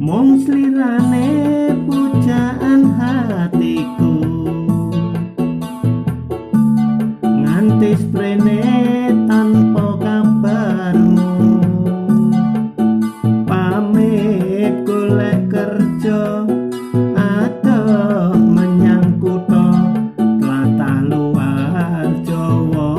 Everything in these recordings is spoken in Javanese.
mung slirane pujaan hatiku nganti sprene tanpa kabarmu pamit golek kerja adoh menyang kutha tlatah luar Jawa.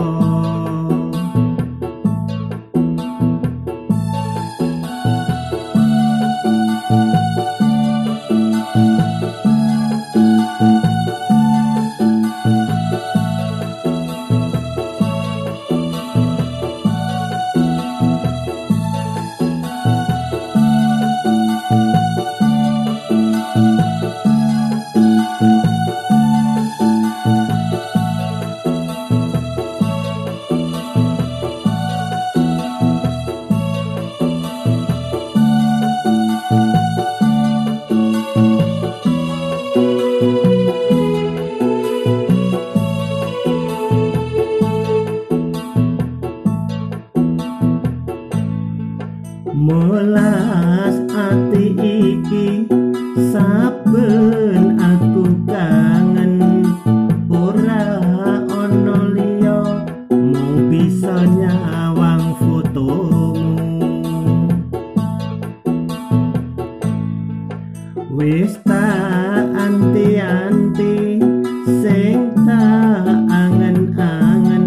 Melas ati iki saben aku kangen ora ana liya mung bisa nyawang fotomu wis tak anti-anti sing tak angen-angen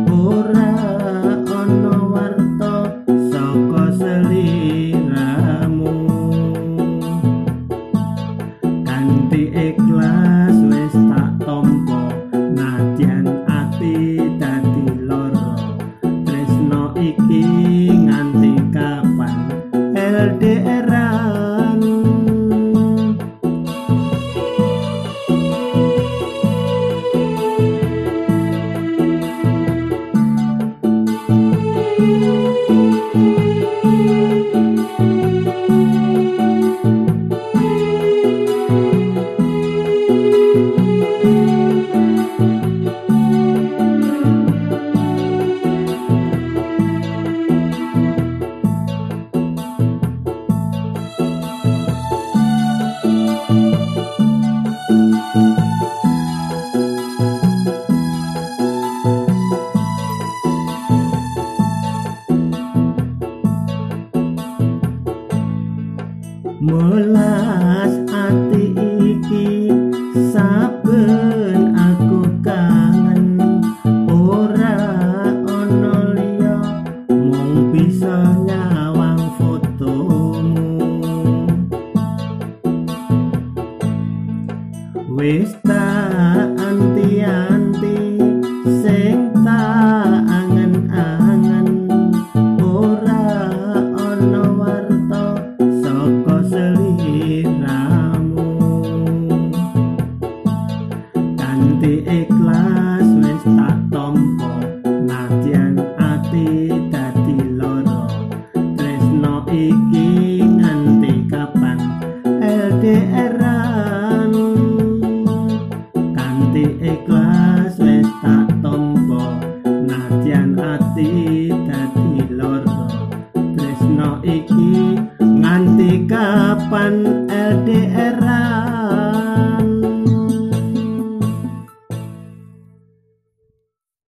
ora ana warta saka seliramu kanthi ikhlas wis tak tampa nadyan ati dadi lara tresno iki nganti kapan LDR-an. Melas ati iki saben aku kangen ora ana liya mung bisa nyawang fotomu wis tak anti-anti sing tak angen-angen ora ana warta saka seliramu kanthi ikhlas wis tak tampa nadyan ati dadi lara tresno iki nganti kapan LDR-an kanthi ikhlas wis tak tampa nadyan ati dadi lara tresno iki nganti kapan LDR